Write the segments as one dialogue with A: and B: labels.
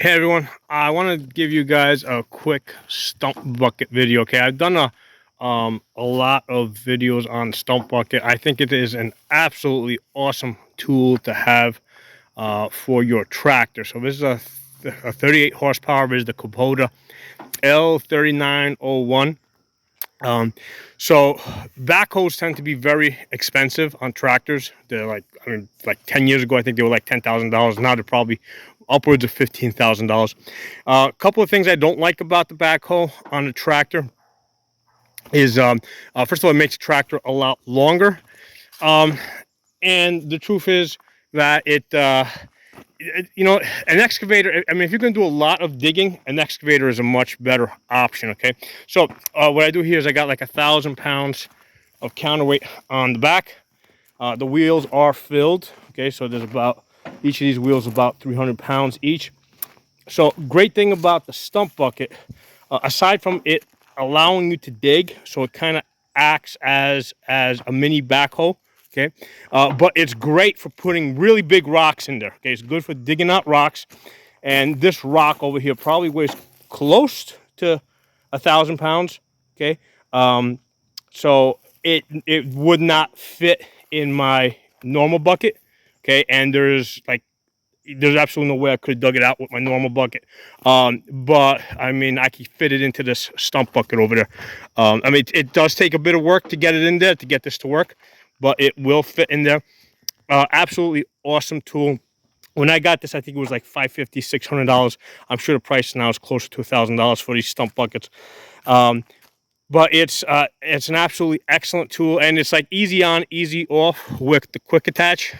A: Hey everyone, I want to give you guys a quick stump bucket video. Okay, I've done a lot of videos on stump bucket. I think it is an absolutely awesome tool to have for your tractor. So this is a 38 horsepower. This is the Kubota L3901. So backhoes tend to be very expensive on tractors. They're like, like 10 years ago, I think they were like $10,000. Now they're probably upwards of $15,000. A couple of things I don't like about the backhoe on the tractor is, first of all, it makes the tractor a lot longer. And the truth is that you know, an excavator, I mean, if you're going to do a lot of digging, an excavator is a much better option, okay? So what I do here is I got like 1,000 pounds of counterweight on the back. The wheels are filled, okay? So there's about, each of these wheels about 300 pounds each. So great thing about the stump bucket, aside from it allowing you to dig, so it kind of acts as a mini backhoe. Okay, but it's great for putting really big rocks in there. Okay, it's good for digging out rocks, and this rock over here probably weighs close to 1,000 pounds. Okay, so it would not fit in my normal bucket. Okay, and there's absolutely no way I could have dug it out with my normal bucket. But I mean, I can fit it into this stump bucket over there. I mean, it does take a bit of work to get it in there, to get this to work, but it will fit in there. Absolutely awesome tool. When I got this, I think it was like $550, $600. I'm sure the price now is closer to $1,000 for these stump buckets. But it's an absolutely excellent tool, and it's like easy on, easy off with the quick attach.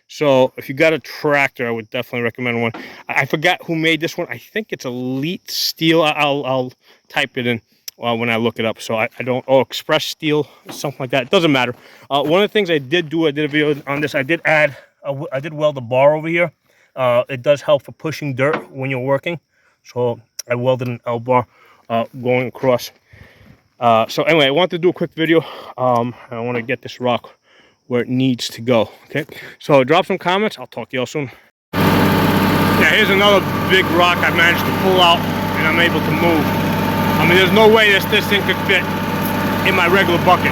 A: So if you got a tractor, I would definitely recommend one. I forgot who made this one. I think it's Elite Steel. I'll type it in when I look it up. So I don't, Express Steel, something like that. It doesn't matter. One of the things I did a video on this. I did weld the bar over here. It does help for pushing dirt when you're working. So I welded an L bar going across. So anyway, I wanted to do a quick video. I want to get this rock where it needs to go. Okay, so drop some comments. I'll talk to y'all soon. Yeah, here's another big rock I managed to pull out and I'm able to move. I mean, there's no way this thing could fit in my regular bucket.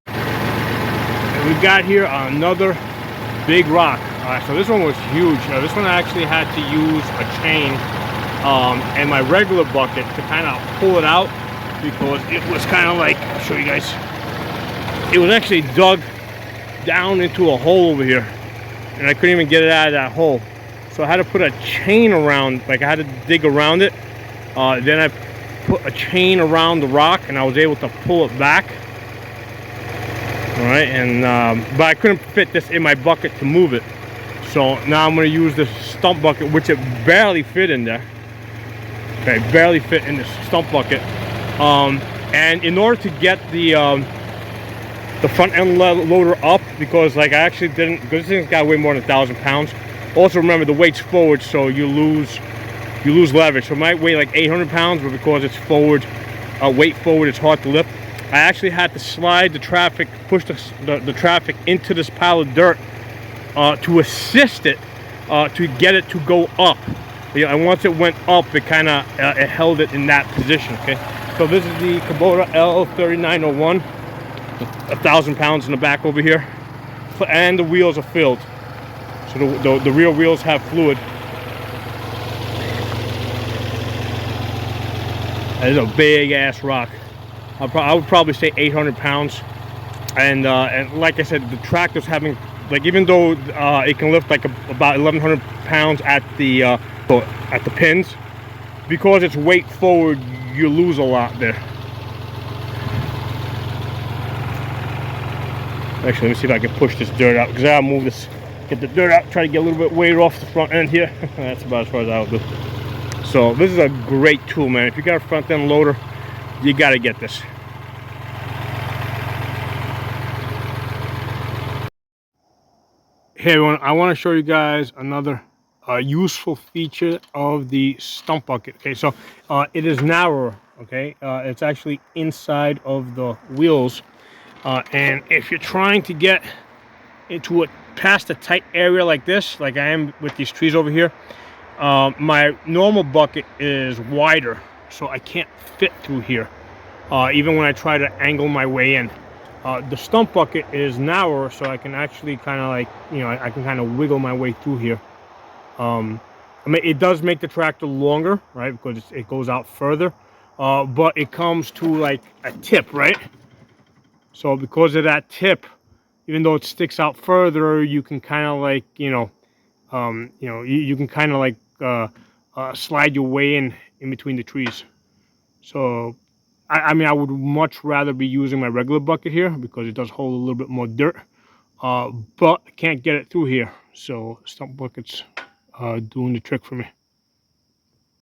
A: And we got here another big rock. So this one was huge. This one I actually had to use a chain and my regular bucket to kind of pull it out, because it was kind of like, I'll show you guys, it was actually dug down into a hole over here, and I couldn't even get it out of that hole. So I had to put a chain around, like I had to dig around it. Then I put a chain around the rock, and I was able to pull it back. All right, and but I couldn't fit this in my bucket to move it. So now I'm going to use this stump bucket, which it barely fit in there. Okay, barely fit in this stump bucket. And in order to get the front end loader up, because like I actually didn't, because this thing's got way more than 1,000 pounds. Also remember, the weight's forward, so you lose leverage. So it might weigh like 800 pounds, but because it's forward, weight forward, it's hard to lift. I actually had to slide the traffic, push the traffic into this pile of dirt to assist it, to get it to go up. Yeah, and once it went up, it kind of it held it in that position. Okay. So this is the Kubota L3901, 1,000 pounds in the back over here, and the wheels are filled. So the rear wheels have fluid. That is a big ass rock. I would probably say 800 pounds. And like I said, the tractor's having, like, even though it can lift like about 1,100 pounds at the pins, because it's weight forward, you lose a lot there. Actually, let me see if I can push this dirt out, because I'll move this, get the dirt out, try to get a little bit weight off the front end here. That's about as far as I'll do. So this is a great tool, man. If you got a front end loader, you got to get this. Hey everyone, I want to show you guys another useful feature of the stump bucket. Okay, so it is narrower. Okay, it's actually inside of the wheels, and if you're trying to get into past a tight area like this, like I am with these trees over here, my normal bucket is wider, so I can't fit through here, even when I try to angle my way in. The stump bucket is narrower, so I can actually kind of like, you know, I can kind of wiggle my way through here. I mean, it does make the tractor longer, right, because it goes out further, but it comes to like a tip, right? So because of that tip, even though it sticks out further, you can kind of like, you can kind of like slide your way in between the trees. So, I mean, I would much rather be using my regular bucket here because it does hold a little bit more dirt, but I can't get it through here. So stump bucket's doing the trick for me.